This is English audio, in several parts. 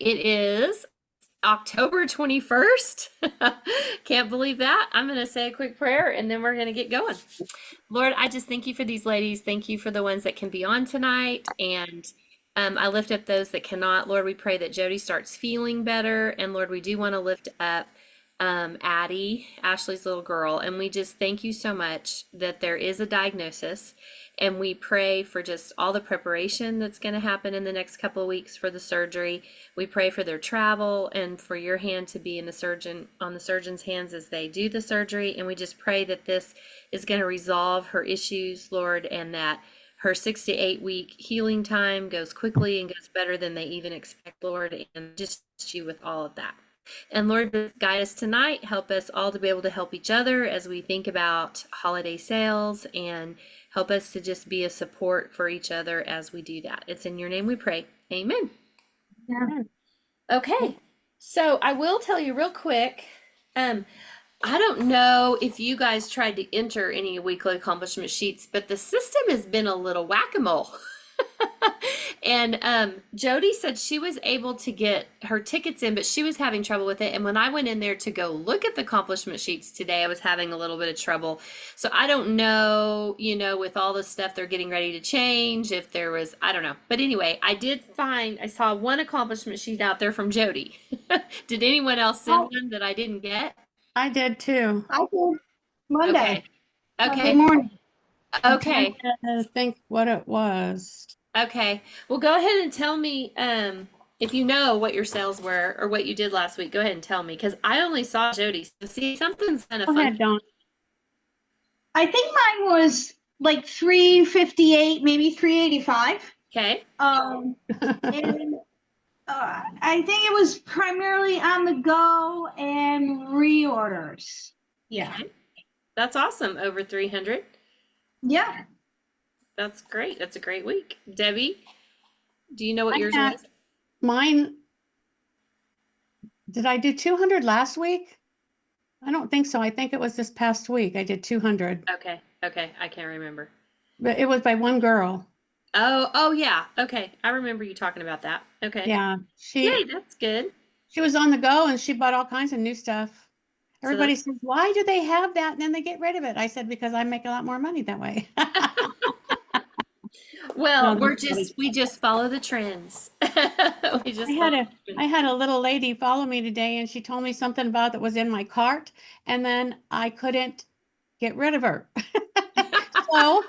It is October 21st. Can't believe that. I'm going to say a quick prayer and then we're going to get going. Lord, I just thank you for these ladies. Thank you for the ones that can be on tonight. And I lift up those that cannot. Lord, we pray that Jody starts feeling better. And Lord, we do want to lift up Addie, Ashley's little girl. And we just thank you so much that there is a diagnosis. And we pray for just all the preparation that's going to happen in the next couple of weeks for the surgery. We pray for their travel and for your hand to be in the surgeon on the surgeon's hands as they do the surgery. And we just pray that this is going to resolve her issues, Lord, and that her 6 to 8 week healing time goes quickly and goes better than they even expect, Lord, and just you with all of that. And Lord, guide us tonight. Help us all to be able to help each other as we think about holiday sales, and help us to just be a support for each other as we do that. It's in your name we pray. Amen. Yeah. Okay. So I will tell you real quick. I don't know if you guys tried to enter any weekly accomplishment sheets, but the system has been a little whack-a-mole. And Jody said she was able to get her tickets in, but she was having trouble with it. And when I went in there to go look at the accomplishment sheets today, I was having a little bit of trouble. So I don't know, with all the stuff they're getting ready to change, if there was, I don't know. But anyway, I saw one accomplishment sheet out there from Jody. Did anyone else send one that I didn't get? I did too. I did Monday. Okay. Okay. Monday morning. Okay. I'm trying to think what it was. Okay. Well, go ahead and tell me if you know what your sales were or what you did last week. Go ahead and tell me, because I only saw Jody. So see, something's kind of Go fun. ahead, Dawn. I think mine was like 358, maybe 385. Okay. And I think it was primarily on the go and reorders. Yeah. Okay. That's awesome. Over 300. Yeah. That's great. That's a great week. Debbie, do you know what I yours had- was? Mine, did I do 200 last week? I don't think so. I think it was this past week. I did 200, Okay. Okay. I can't remember. but it was by one girl. Oh, yeah. Okay. I remember you talking about that. Okay. Yeah, Yay, that's good. she was on the go and she bought all kinds of new stuff. So Everybody that's- says, why do they have that? And then they get rid of it. I said, because I make a lot more money that way. Well, No, we just follow the trends. We just I follow had the trends. I had a little lady follow me today and she told me something about that was in my cart and then I couldn't get rid of her. So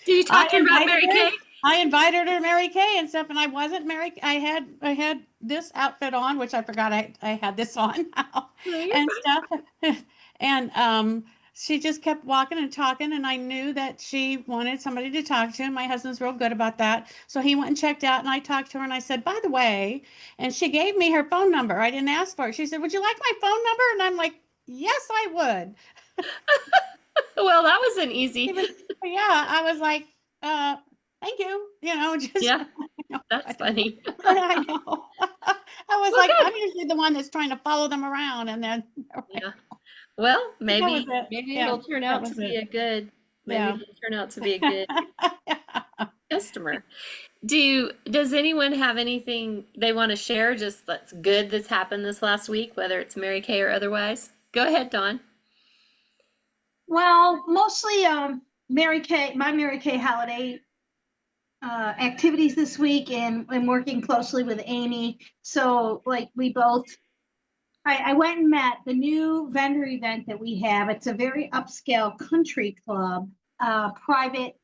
Did you talk to her about invited Mary her. Kay? I invited her to Mary Kay and stuff, and I wasn't Mary. I had this outfit on, which I forgot I had this on now, No, you're and fine. stuff. And she just kept walking and talking, and I knew that she wanted somebody to talk to. My husband's real good about that, so he went and checked out, and I talked to her, and I said, by the way, and she gave me her phone number. I didn't ask for it. She said, would you like my phone number? And I'm like, yes, I would. Well, that was an easy. Yeah, I was like, thank you. Just Yeah, that's funny. I know. I was Well, like, good. I'm usually the one that's trying to follow them around, and then Yeah. Well, maybe was it. Yeah, it'll turn that out to was be it. a good. Maybe Yeah. it'll turn out to be a good customer. Does anyone have anything they want to share just that's good that's happened this last week, whether it's Mary Kay or otherwise? Go ahead, Dawn. Well, mostly my Mary Kay holiday activities this week, and working closely with Amy. So like I went and met the new vendor event that we have. It's a very upscale country club, private,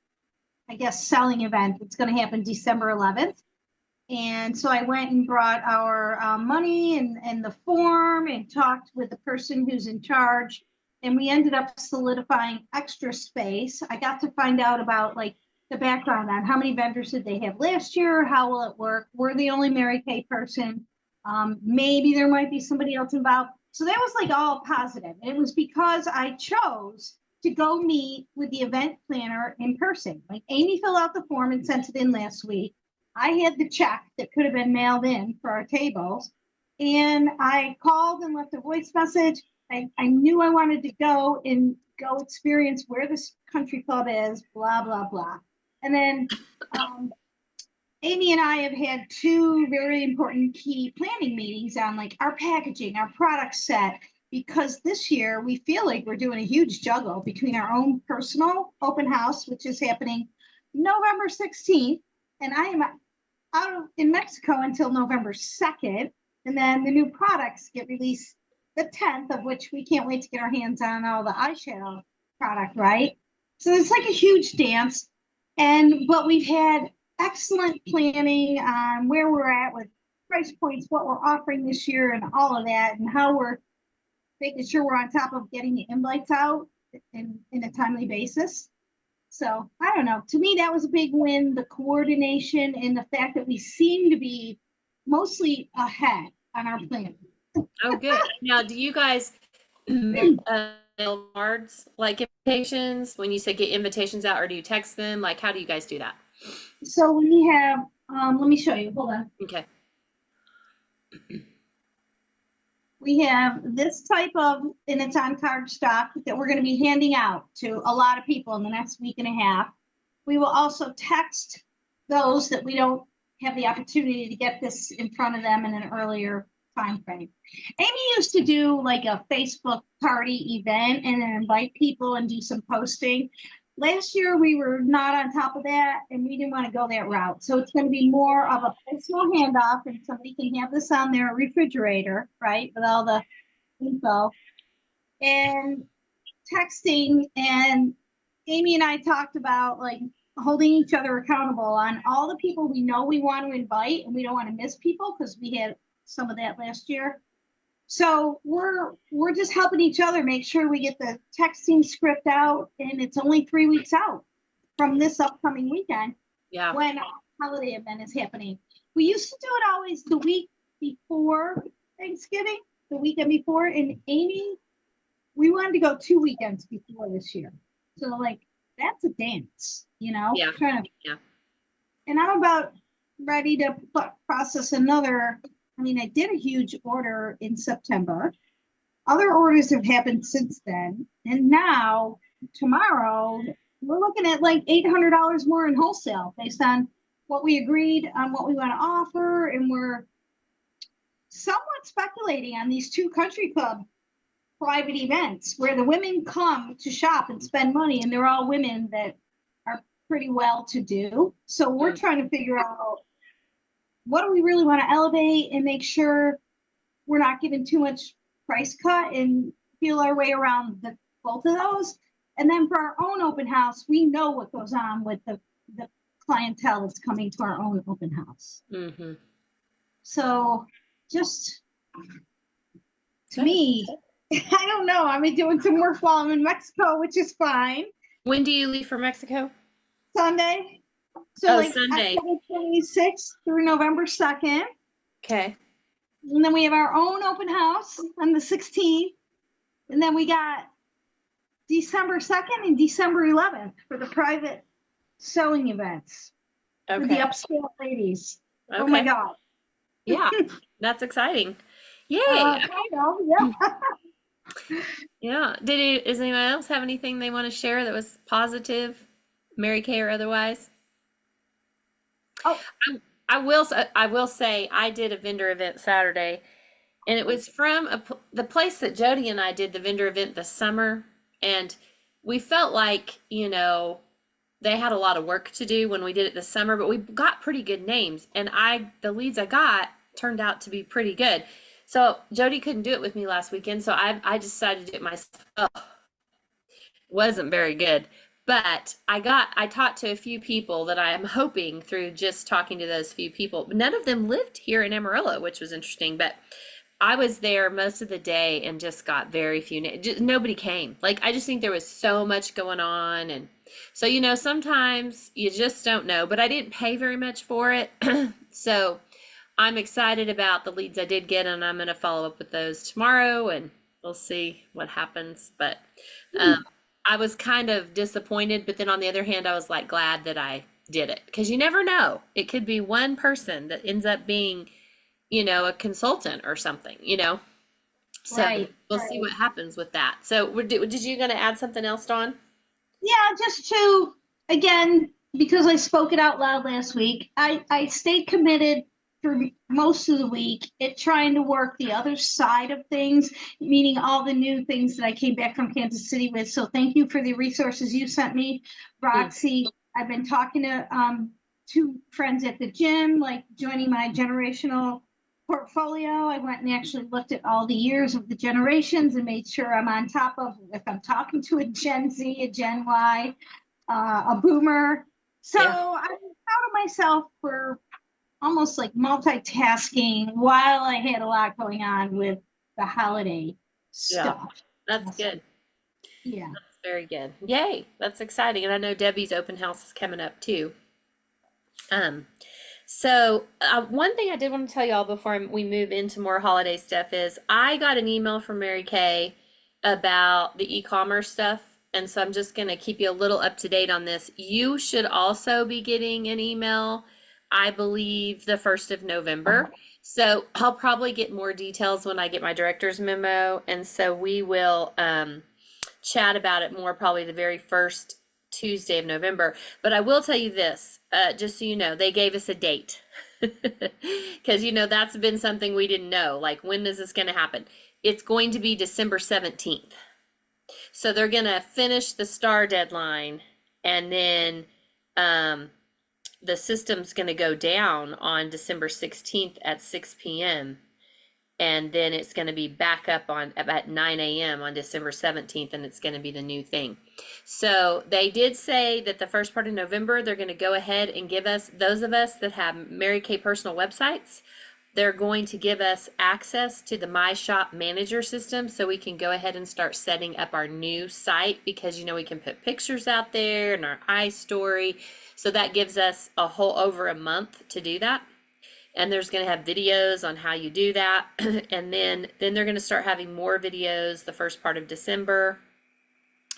I guess, selling event. It's going to happen December 11th. And so I went and brought our money and the form and talked with the person who's in charge. And we ended up solidifying extra space. I got to find out about like the background on how many vendors did they have last year? How will it work? We're the only Mary Kay person. Maybe there might be somebody else involved. So that was like all positive. And it was because I chose to go meet with the event planner in person. Like Amy filled out the form and sent it in last week. I had the check that could have been mailed in for our tables. And I called and left a voice message. I knew I wanted to go experience where this country club is, blah, blah, blah. And then Amy and I have had two very important key planning meetings on like our packaging, our product set, because this year we feel like we're doing a huge juggle between our own personal open house, which is happening November 16th, and I am in Mexico until November 2nd, and then the new products get released the 10th, of which we can't wait to get our hands on all the eyeshadow product, right? So it's like a huge dance, but we've had excellent planning on where we're at with price points, what we're offering this year, and all of that, and how we're making sure we're on top of getting the invites out in a timely basis. So I don't know. To me, that was a big win, the coordination and the fact that we seem to be mostly ahead on our plan. Oh, good. Now, do you guys mail cards, like invitations, when you say get invitations out, or do you text them? Like, how do you guys do that? So we have, let me show you. Hold on. Okay. We have this type of, and it's on cardstock, that we're going to be handing out to a lot of people in the next week and a half. We will also text those that we don't have the opportunity to get this in front of them in an earlier time frame. Amy used to do like a Facebook party event and then invite people and do some posting. Last year, we were not on top of that, and we didn't want to go that route. So it's going to be more of a personal handoff, and somebody can have this on their refrigerator, right, with all the info. And texting, and Amy and I talked about like holding each other accountable on all the people we know we want to invite, and we don't want to miss people because we had some of that last year. So we're just helping each other make sure we get the texting script out, and it's only 3 weeks out from this upcoming weekend. Yeah. When our holiday event is happening. We used to do it always the week before Thanksgiving, the weekend before, and Amy, we wanted to go 2 weekends before this year. So like that's a dance, you know? Yeah. Yeah. And I'm about ready to process another. I mean, I did a huge order in September. Other orders have happened since then. And now, tomorrow, we're looking at like $800 more in wholesale based on what we agreed on, what we want to offer. And we're somewhat speculating on these 2 country club private events where the women come to shop and spend money, and they're all women that are pretty well to do. So we're trying to figure out, what do we really want to elevate and make sure we're not giving too much price cut, and feel our way around both of those. And then for our own open house, we know what goes on with the clientele that's coming to our own open house. Mm-hmm. So just to me, I don't know. I'm doing some work while I'm in Mexico, which is fine. When do you leave for Mexico? Sunday. So Sunday. October 26th through November 2nd. Okay. And then we have our own open house on the 16th. And then we got December 2nd and December 11th for the private sewing events. Okay. For the upscale ladies. Okay. Oh my God. Yeah, that's exciting. Yay. I know, yeah. Yeah. Does anyone else have anything they want to share that was positive, Mary Kay or otherwise? Oh. I will say I did a vendor event Saturday, and it was from the place that Jody and I did the vendor event this summer, and we felt like, they had a lot of work to do when we did it this summer, but we got pretty good names, and the leads I got turned out to be pretty good. So Jody couldn't do it with me last weekend, so I decided to do it myself. Oh, wasn't very good. But I talked to a few people that I am hoping through just talking to those few people. None of them lived here in Amarillo, which was interesting. But I was there most of the day and just got very few. Nobody came. Like, I just think there was so much going on. And so, sometimes you just don't know. But I didn't pay very much for it. So I'm excited about the leads I did get, and I'm going to follow up with those tomorrow, and we'll see what happens. But I was kind of disappointed, but then on the other hand, I was like glad that I did it, because you never know. It could be one person that ends up being, a consultant or something, So we'll see what happens with that. So did you going to add something else, Dawn? Yeah, just to, again, because I spoke it out loud last week, I stayed committed for most of the week at trying to work the other side of things, meaning all the new things that I came back from Kansas City with. So thank you for the resources you sent me, Roxy. I've been talking to two friends at the gym, like joining my generational portfolio. I went and actually looked at all the years of the generations and made sure I'm on top of if I'm talking to a Gen Z, a Gen Y, a boomer. So Yeah. I'm proud of myself for almost like multitasking while I had a lot going on with the holiday stuff. That's good. Yeah. That's very good. Yay. That's exciting. And I know Debbie's open house is coming up too. So one thing I did want to tell y'all before we move into more holiday stuff is I got an email from Mary Kay about the e-commerce stuff. And so I'm just going to keep you a little up to date on this. You should also be getting an email, I believe, the 1st of November. So I'll probably get more details when I get my director's memo. And so we will chat about it more probably the very first Tuesday of November. But I will tell you this, just so you know, they gave us a date. Because, that's been something we didn't know. Like, when is this going to happen? It's going to be December 17th. So they're going to finish the STAR deadline, and then the system's going to go down on December 16th at 6 p.m. And then it's going to be back up on at 9 a.m. on December 17th, and it's going to be the new thing. So they did say that the first part of November, they're going to go ahead and give us, those of us that have Mary Kay personal websites, they're going to give us access to the My Shop Manager system so we can go ahead and start setting up our new site because, we can put pictures out there and our iStory. So that gives us over a month to do that. And there's going to have videos on how you do that. And then they're going to start having more videos the first part of December.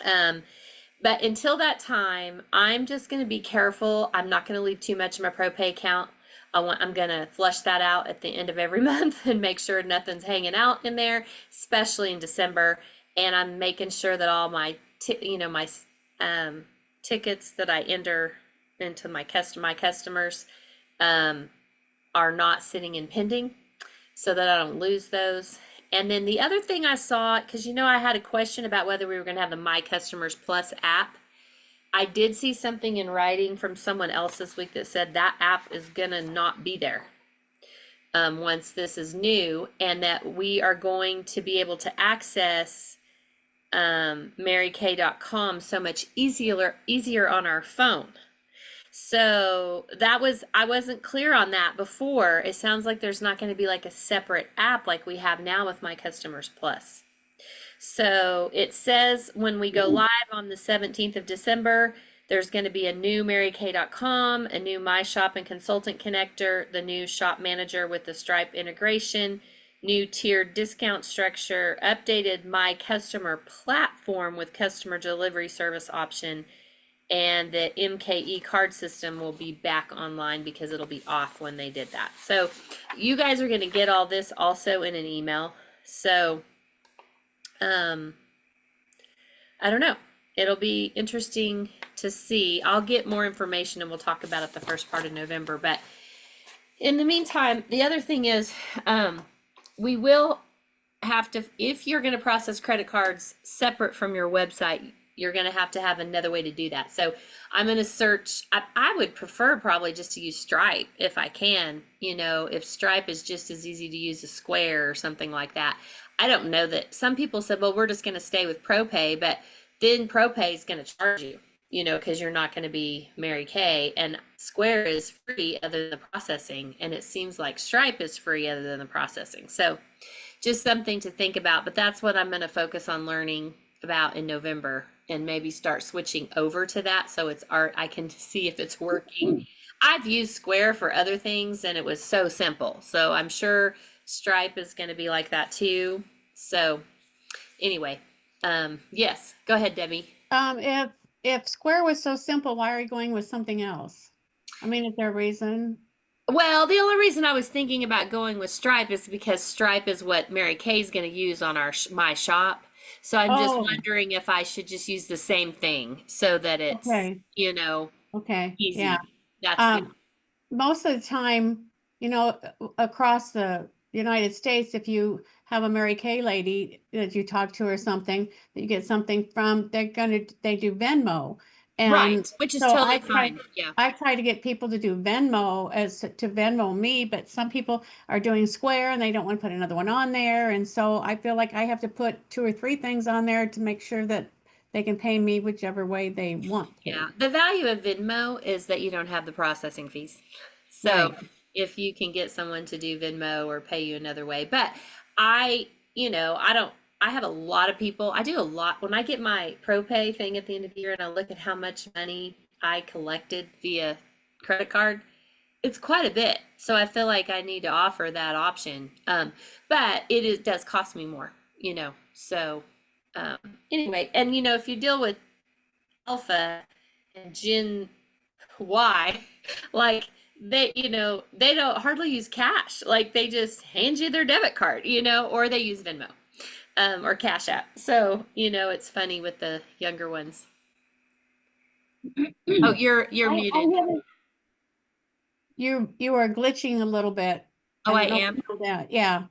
But until that time, I'm just going to be careful. I'm not going to leave too much of my ProPay account. I'm going to flush that out at the end of every month and make sure nothing's hanging out in there, especially in December. And I'm making sure that all my, tickets that I enter into my customers, are not sitting in pending so that I don't lose those. And then the other thing I saw, because I had a question about whether we were going to have the My Customers Plus app. I did see something in writing from someone else this week that said that app is going to not be there once this is new, and that we are going to be able to access marykay.com so much easier on our phone. So I wasn't clear on that before. It sounds like there's not going to be like a separate app like we have now with My Customers Plus. So it says when we go live on the 17th of December, there's going to be a new marykay.com, a new My Shop and Consultant connector, the new Shop Manager with the Stripe integration, new tiered discount structure, updated My Customer platform with customer delivery service option, and the MKE card system will be back online because it'll be off when they did that. So you guys are going to get all this also in an email. So I don't know. It'll be interesting to see. I'll get more information and we'll talk about it the first part of November. But in the meantime, the other thing is we will have to, if you're going to process credit cards separate from your website, you're going to have another way to do that. So I'm going to search. I would prefer probably just to use Stripe if I can, if Stripe is just as easy to use as Square or something like that. I don't know that some people said, well, we're just going to stay with ProPay, but then ProPay is going to charge you, because you're not going to be Mary Kay, and Square is free other than the processing. And it seems like Stripe is free other than the processing. So just something to think about, but that's what I'm going to focus on learning about in November and maybe start switching over to that. So I can see if it's working. I've used Square for other things and it was so simple. So I'm sure Stripe is going to be like that too. So anyway, yes, go ahead, Debbie. If Square was so simple, why are you going with something else? I mean, is there a reason? Well, the only reason I was thinking about going with Stripe is because Stripe is what Mary Kay is going to use on our My Shop. So I'm just wondering if I should just use the same thing so that it's, Okay. Okay. Easy. Yeah. That's Um, most of the time, across the United States, if you have a Mary Kay lady that you talk to or something that you get something from, they do Venmo. And right, which is so totally fine. Yeah. I try to get people to do Venmo to Venmo me, but some people are doing Square and they don't want to put another one on there. And so I feel like I have to put 2 or 3 things on there to make sure that they can pay me whichever way they want Yeah. to. The value of Venmo is that you don't have the processing fees. So Right. if you can get someone to do Venmo or pay you another way, but I, I don't, I have a lot of people, I do a lot when I get my ProPay thing at the end of the year and I look at how much money I collected via credit card, it's quite a bit. So I feel like I need to offer that option. But does cost me more, so, um, anyway, and if you deal with Alpha and Gen Y, like they don't hardly use cash. Like they just hand you their debit card, or they use Venmo, or Cash App. So, it's funny with the younger ones. Oh, you're I muted. haven't. You are glitching a little bit. Oh, I I don't know if am. you know that. Yeah.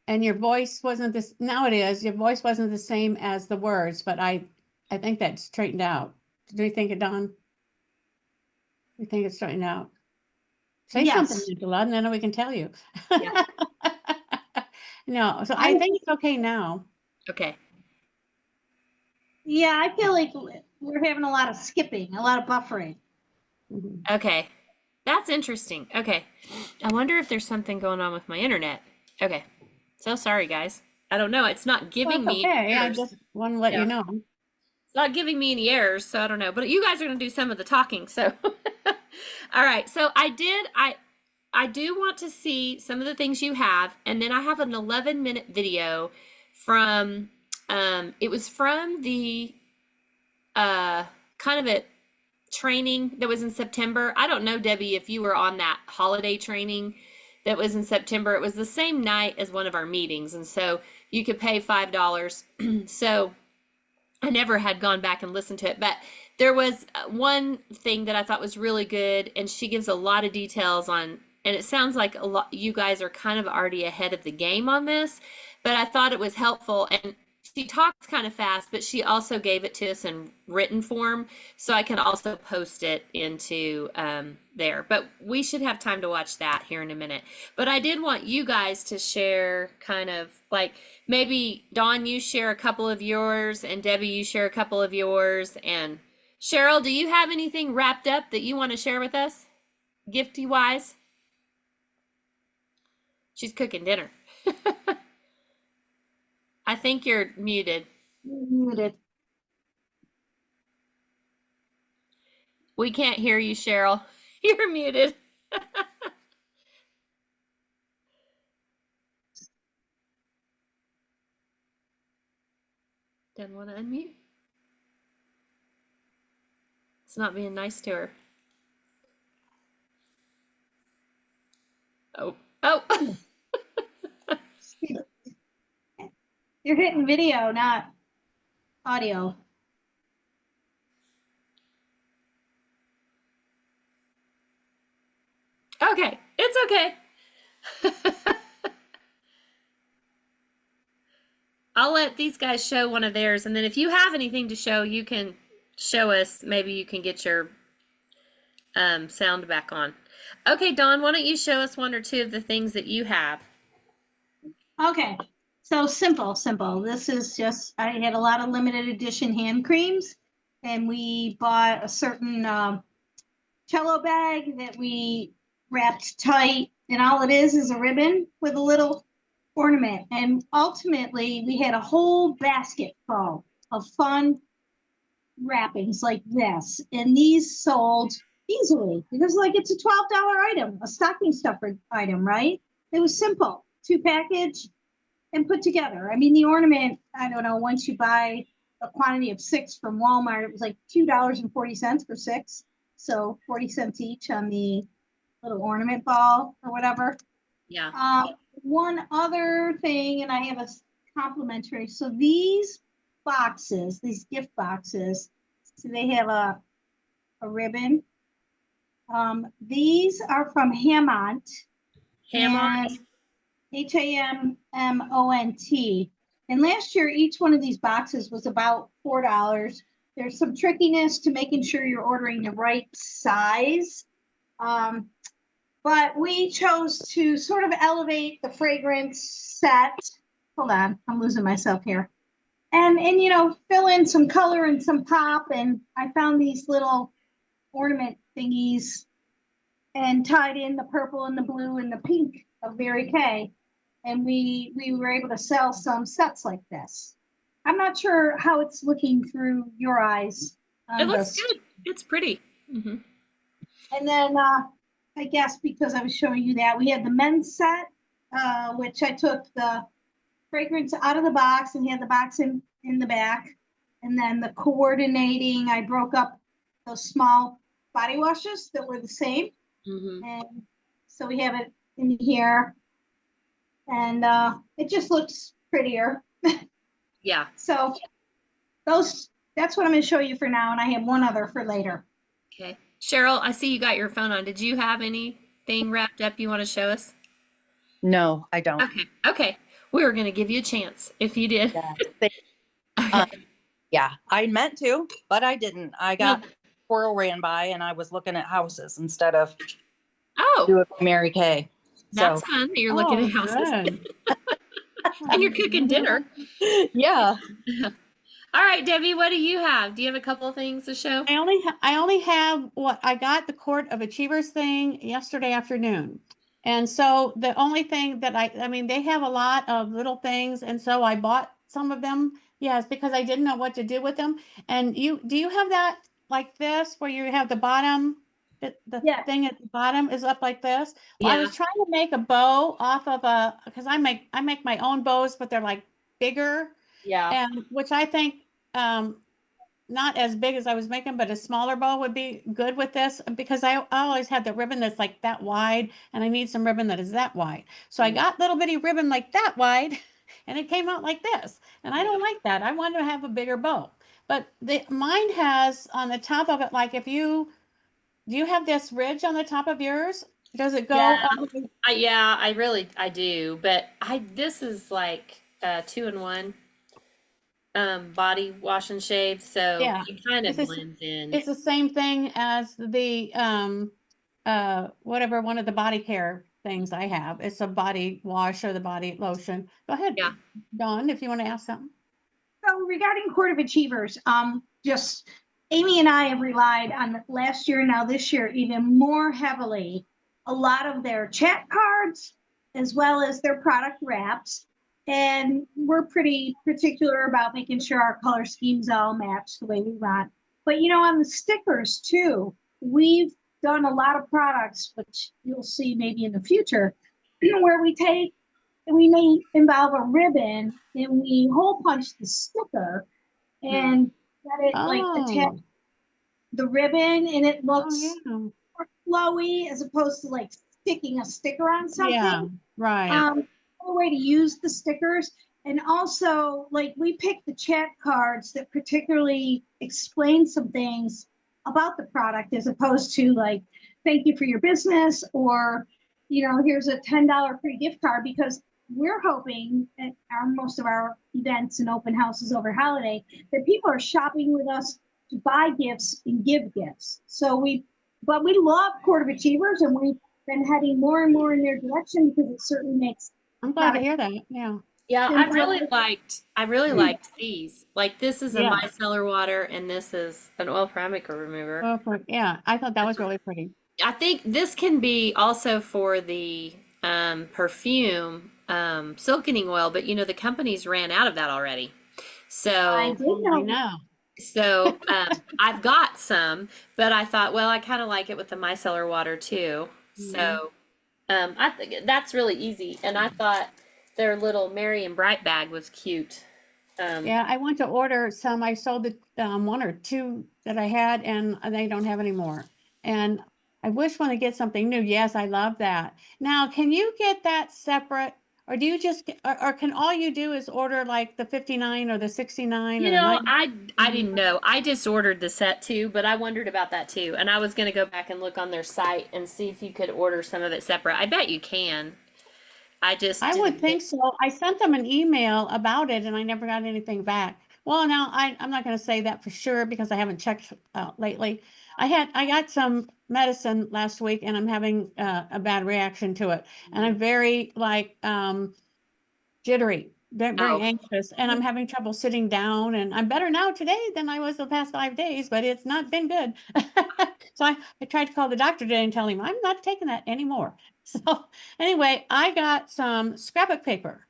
And your voice wasn't this, now it is. Your voice wasn't the same as the words, but I think that's straightened out. Do you think it, Don? You think it's straightened out? Say something, Yes. Nicola, and then we can tell you. Yeah. No, so I I think it's okay now. Okay. Yeah, I feel like we're having a lot of skipping, a lot of buffering. Mhm. Okay. That's interesting. Okay. I wonder if there's something going on with my internet. Okay. So sorry, guys. I don't know. It's not Well, giving it's me any okay. I errors. just want to let Yeah. you know. It's not giving me any errors, so I don't know. But you guys are going to do some of the talking, so. All right. So I do want to see some of the things you have, and then I have an 11-minute video from it was from the kind of a training that was in September. I don't know, Debbie, if you were on that holiday training that was in September. It was the same night as one of our meetings, and so you could pay $5. So I never had gone back and listened to it, but there was one thing that I thought was really good, and she gives a lot of details on, and it sounds like a lot you guys are kind of already ahead of the game on this, but I thought it was helpful. And she talks kind of fast, but she also gave it to us in written form, so I can also post it into there. But we should have time to watch that here in a minute. But I did want you guys to share kind of like maybe Dawn, you share a couple of yours, and Debbie, you share a couple of yours, and Cheryl, do you have anything wrapped up that you want to share with us, gifty wise? She's cooking dinner. I think you're muted. Muted. We can't hear you, Cheryl. You're muted. Doesn't want to unmute. It's not being nice to her. Oh, oh. You're hitting video, not audio. Okay, it's okay. I'll let these guys show one of theirs, and then if you have anything to show, you can show us. Maybe you can get your sound back on. Okay, Dawn, why don't you show us one or two of the things that you have? Okay, so simple. This is just, I had a lot of limited edition hand creams, and we bought a certain cello bag that we wrapped tight, and all it is a ribbon with a little ornament. And ultimately, we had a whole basket full of fun wrappings like this, and these sold easily because like it's a $12 item, a stocking stuffer item, right? It was simple, 2 package and put together. I mean, the ornament, I don't know, once you buy a quantity of 6 from Walmart, it was like $2.40 for 6. So 40 cents each on the little ornament ball or whatever. Yeah. One other thing, and I have a complimentary. So these boxes, these gift boxes, so they have a ribbon These are from Hammond. Hammond. And Hammont. And last year, each one of these boxes was about $4. There's some trickiness to making sure you're ordering the right size. But we chose to sort of elevate the fragrance set. Hold on, I'm losing myself here. And you know, fill in some color and some pop. And I found these little ornament thingies and tied in the purple and the blue and the pink of Mary Kay. And we were able to sell some sets like this. I'm not sure how it's looking through your eyes. It looks good. It's pretty. Mm-hmm. And then I guess because I was showing you that, we had the men's set, which I took the fragrance out of the box and had the box in the back. And then the coordinating, I broke up those small body washes that were the same. Mm-hmm. And so we have it in here. And it just looks prettier. Yeah. So that's what I'm going to show you for now. And I have one other for later. Okay. Cheryl, I see you got your phone on. Did you have anything wrapped up you want to show us? No, I don't. Okay. Okay. We were going to give you a chance if you did. Yeah. Yeah, I meant to, but I didn't. I got squirrel ran by and I was looking at houses instead of doing Mary Kay. That's fun. You're looking at houses. And you're cooking dinner. Yeah. All right, Debbie, what do you have? Do you have a couple of things to show? I only have what I got the Court of Achievers thing yesterday afternoon. And so the only thing that I mean, they have a lot of little things. And so I bought some of them. Yes, because I didn't know what to do with them. And do you have that like this where you have the bottom, the thing at the bottom is up like this? Well, I was trying to make a bow off of because I make my own bows, but they're like bigger. Yeah. And which I think not as big as I was making, but a smaller bow would be good with this because I always had the ribbon that's like that wide and I need some ribbon that is that wide. So I got little bitty ribbon like that wide and it came out like this. And I don't like that. I want to have a bigger bow. But mine has on the top of it, like do you have this ridge on the top of yours? Does it go? Yeah, I do. But this is like 2-in-1. Body wash and shave, so it kind of blends in. It's the same thing as the whatever one of the body care things I have. It's a body wash or the body lotion. Go ahead, Dawn, if you want to ask something. So regarding Court of Achievers, just Amy and I have relied on last year and now this year even more heavily a lot of their chat cards as well as their product wraps. And we're pretty particular about making sure our color schemes all match the way we want. But, you know, on the stickers too, we've done a lot of products, which you'll see maybe in the future, where we may involve a ribbon and we hole punch the sticker and let it like attach the ribbon and it looks more flowy as opposed to like sticking a sticker on something. Yeah, right. Way to use the stickers. And also like we picked the chat cards that particularly explain some things about the product as opposed to like thank you for your business or you know here's a $10 free gift card, because we're hoping at most of our events and open houses over holiday that people are shopping with us to buy gifts and give gifts. So we love Court of Achievers and we've been heading more and more in their direction because it certainly makes. I'm glad to hear that. Yeah. Yeah, I really liked these. Like this is a micellar water and this is an oil parameter remover. Yeah, I thought that was really pretty. I think this can be also for the perfume silkening oil, but you know the companies ran out of that already. So I know. So I've got some, but I thought, well, I kind of like it with the micellar water too. So I think that's really easy. And I thought their little Merry and Bright bag was cute. Yeah, I want to order some. I sold the one or two that I had and they don't have any more. And I wish when I get something new. Yes, I love that. Now, can you get that separate Or do you just, or can all you do is order like the 59 or the 69 or You the know, 90? I didn't know. I just ordered the set too, but I wondered about that too. And I was going to go back and look on their site and see if you could order some of it separate. I bet you can. I just I would didn't think so. I sent them an email about it and I never got anything back. Well, now I'm not going to say that for sure because I haven't checked lately. I got some medicine last week and I'm having a bad reaction to it. And I'm very like jittery, very Oh, anxious, and I'm having trouble sitting down. And I'm better now today than I was the past 5 days, but it's not been good. So I tried to call the doctor today and tell him I'm not taking that anymore. So anyway, I got some scrapbook paper.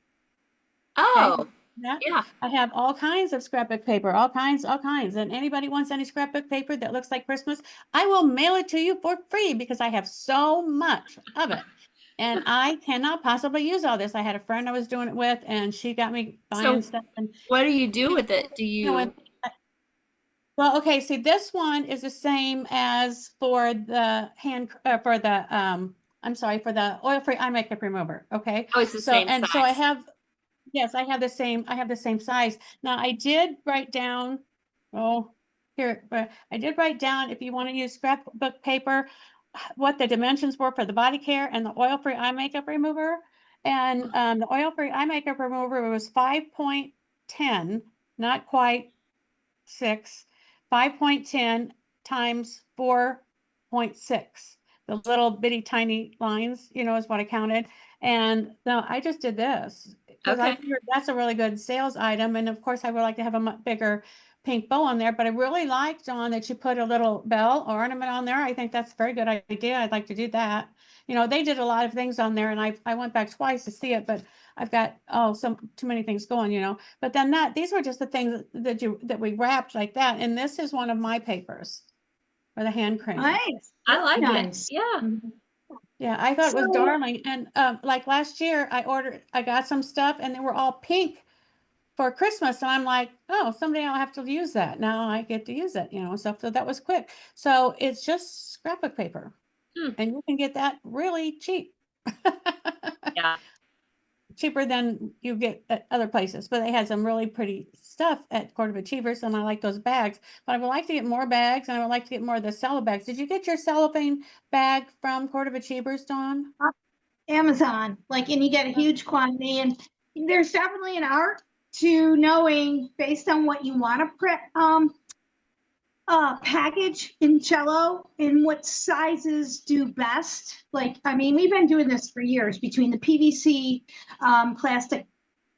Okay. oh, Yeah. yeah. I have all kinds of scrapbook paper, all kinds. And anybody wants any scrapbook paper that looks like Christmas, I will mail it to you for free because I have so much of it. And I cannot possibly use all this. I had a friend I was doing it with, and she got me buying So stuff. And what do you do with it? Do you know, you? well, okay, see, this one is the same as for the I'm sorry, for the oil-free eye makeup remover. Okay. Oh, it's the So, same and so size. yes, I have the same size. Now I did write down, oh, here, but I did write down if you want to use scrapbook paper, what the dimensions were for the body care and the oil-free eye makeup remover. And the oil-free eye makeup remover was 5.10, not quite 6, 5.10 times 4.6. The little bitty tiny lines, is what I counted. And no, I just did this because I Okay. figured that's a really good sales item. And of course, I would like to have a much bigger pink bow on there, but I really like, John, that you put a little bell or ornament on there. I think that's a very good idea. I'd like to do that. They did a lot of things on there, and I went back twice to see it, but I've got too many things going. But then these were just the things that we wrapped like that, and this is one of my papers for the hand cream. Nice. I like it. Nice. Yeah. Mhm. Yeah, I thought it was So- darling. And like last year, I got some stuff, and they were all pink for Christmas, and I'm like, oh, someday I'll have to use that. Now I get to use it, stuff. So that was quick. So it's just scrapbook paper, Hmm. and you can get that really cheap. Yeah. Cheaper than you get at other places, but they had some really pretty stuff at Court of Achievers, and I like those bags. But I would like to get more bags, and I would like to get more of the cello bags. Did you get your cellophane bag from Court of Achievers, Dawn? Amazon, and you get a huge quantity, and there's definitely an art to knowing based on what you want to package in cello and what sizes do best. We've been doing this for years between the PVC plastic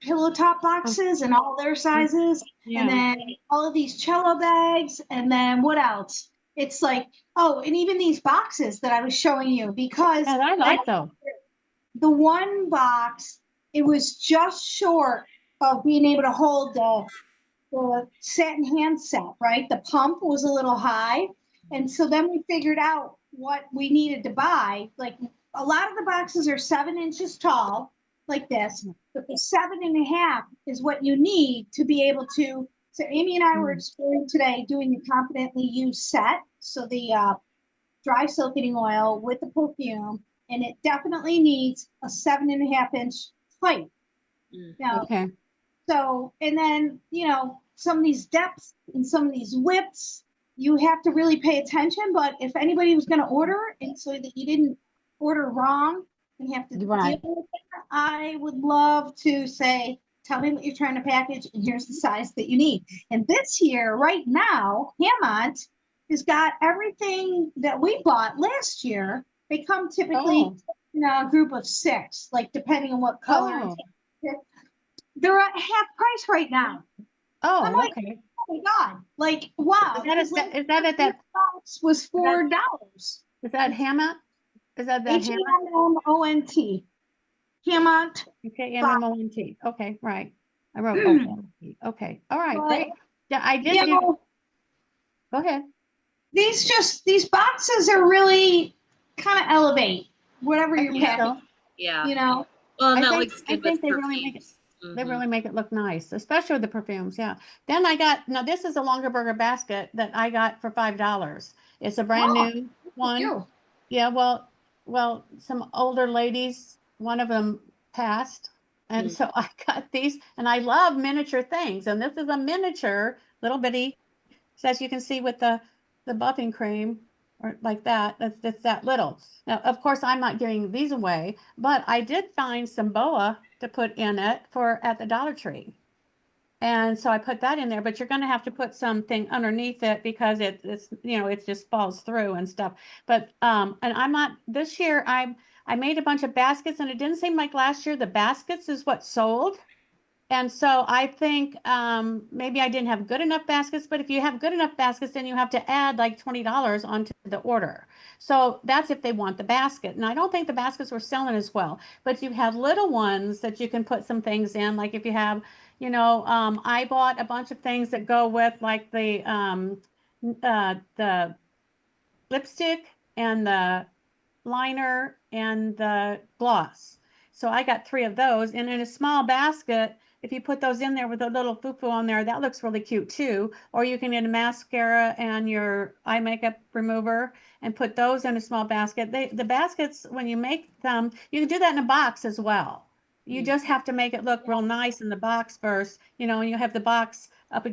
pillow top boxes and all their sizes, and then all of these cello bags, and then what else? It's and even these boxes that I was showing you, because Yeah, I like those. the one box, it was just short of being able to hold the satin handset, right? The pump was a little high. And so then we figured out what we needed to buy. A lot of the boxes are 7 inches tall, like this, but the 7.5 is what you need to be able to. So Amy and I were exploring today doing the Confidently Used set. So the dry silkening oil with the perfume, and it definitely needs a 7.5-inch pipe. Now, Okay. so, and then, some of these depths and some of these widths, you have to really pay attention. But if anybody was going to order, and so that you didn't order wrong and have to Right. deal with it, I would love to say, tell me what you're trying to package, and here's the size that you need. And this year, right now, Hammond has got everything that we bought last year. They come typically in a group of 6, depending on what color. Oh. They're at half price right now. I'm Oh, like, okay. oh my God. Wow. Is that at that box was $4. is that Hammond? Is that Hammond? Hammont. Hammont. Okay, Hammond. Okay, right. I wrote OMT. Okay. All right, great. Yeah, I did. Go ahead. These boxes are really kind of elevate whatever you're packing. Yeah. Well, and that looks good with they really make it. They really make it look nice, especially with the perfumes. Yeah. Then now this is a Longaberger basket that I got for $5. It's a brand new one. Yeah. Well, some older ladies, one of them passed And so I got these, and I love miniature things. And this is a miniature little bitty, so as you can see with the buffing cream or like that, that's that little. Now, of course, I'm not giving these away, but I did find some BOA to put in it for at the Dollar Tree. And so I put that in there, but you're going to have to put something underneath it because it's, you know, it just falls through and stuff. But, and I'm not, this year I made a bunch of baskets, and it didn't seem like last year the baskets is what sold. And so I think maybe I didn't have good enough baskets, but if you have good enough baskets, then you have to add like $20 onto the order. So that's if they want the basket. And I don't think the baskets were selling as well, but you have little ones that you can put some things in. Like if you have, you know, I bought a bunch of things that go with like the lipstick and the liner and the gloss. So I got 3 of those, and in a small basket, if you put those in there with a little foo-foo on there, that looks really cute too. Or you can get a mascara and your eye makeup remover and put those in a small basket. The baskets, when you make them, you can do that in a box as well. You just have to make it look real nice in the box first, you know, and you have the box up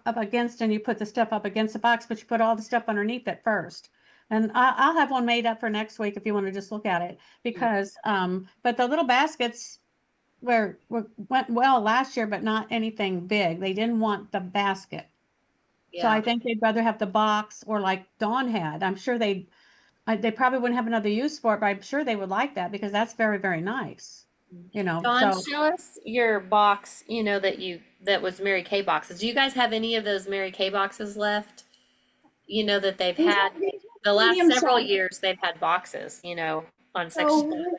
against, and you put the stuff up against the box, but you put all the stuff underneath it first. And I'll have one made up for next week if you want to just look at it, because but the little baskets went well last year, but not anything big. They didn't want the basket. So I think they'd rather have the box, or like Dawn had. I'm sure they probably wouldn't have another use for it, but I'm sure they would like that because that's very, very nice. You know, Dawn, so show us your box, you know, that was Mary Kay boxes. Do you guys have any of those Mary Kay boxes left? You know, that they've had the last several years, they've had boxes, you know, on section.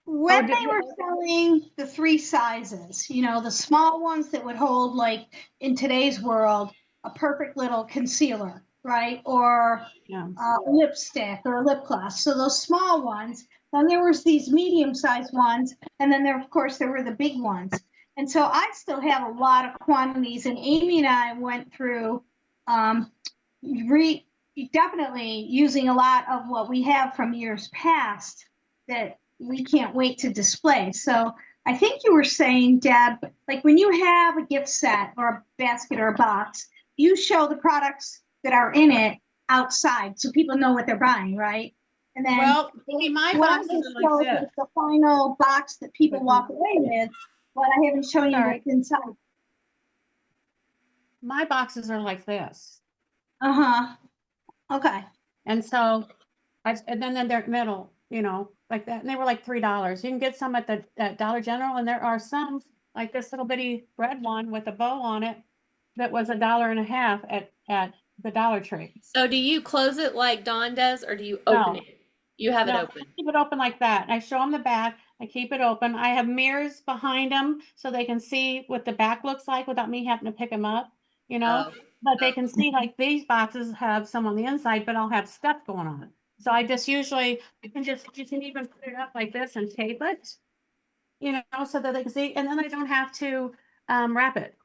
When they were selling the 3 sizes, you know, the small ones that would hold, like in today's world, a perfect little concealer, right? Or a lipstick or a lip gloss. So those small ones. Then there was these medium-sized ones, and then there, of course, there were the big ones. And so I still have a lot of quantities, and Amy and I went through definitely using a lot of what we have from years past that we can't wait to display. So I think you were saying, Deb, like when you have a gift set or a basket or a box, you show the products that are in it outside so people know what they're buying, right? And then my boxes are like this. the final box that people walk away with, but I haven't shown you what's inside. My boxes are like this. Okay. And so and then they're metal, you know, like that. And they were like $3. You can get some at the Dollar General, and there are some like this little bitty red one with a bow on it that was $1.50 at the Dollar Tree. So do you close it like Dawn does, or do you open it? You have it open. I keep it open like that. I show them the back. I keep it open. I have mirrors behind them so they can see what the back looks like without me having to pick them up, you know. But they can see, like, these boxes have some on the inside, but I'll have stuff going on. So I just usually, you can even put it up like this and tape it, you know, so that they can see. And then I don't have to wrap it.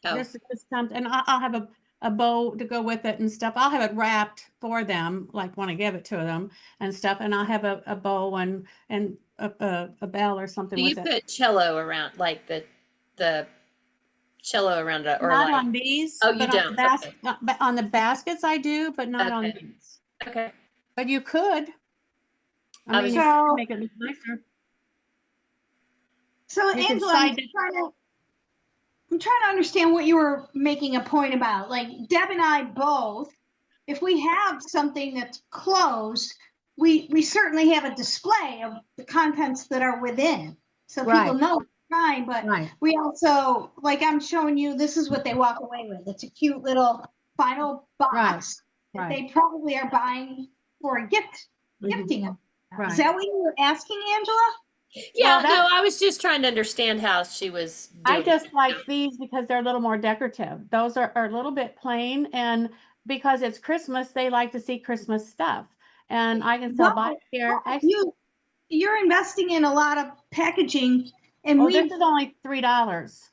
Just and I'll have a bow to go with it and stuff. I'll have it wrapped for them, like when I give it to them and stuff. And I'll have a bow and a bell or something Do you with it. put cello around, like the cello around it, or not like on these? Oh, you don't. On the baskets I do, but not on these. Okay. But you could. I mean, you So- could make it look nicer. So You can Angela, side I'm trying to understand what you were making a point about. Like Deb and I both, if we have something that's closed, we certainly have a display of the contents that are within, so people know it's fine. But we also, like I'm showing you, this is what they walk away with. It's a cute little final box that they probably are buying for a gifting them. Is that what you were asking, Angela? Yeah, no, I was just trying to understand how she was doing I just like these because they're a little more decorative. Those are a little bit plain, and because it's Christmas, they like to see Christmas stuff. And I can sell by here. You're investing in a lot of packaging, and this is only $3.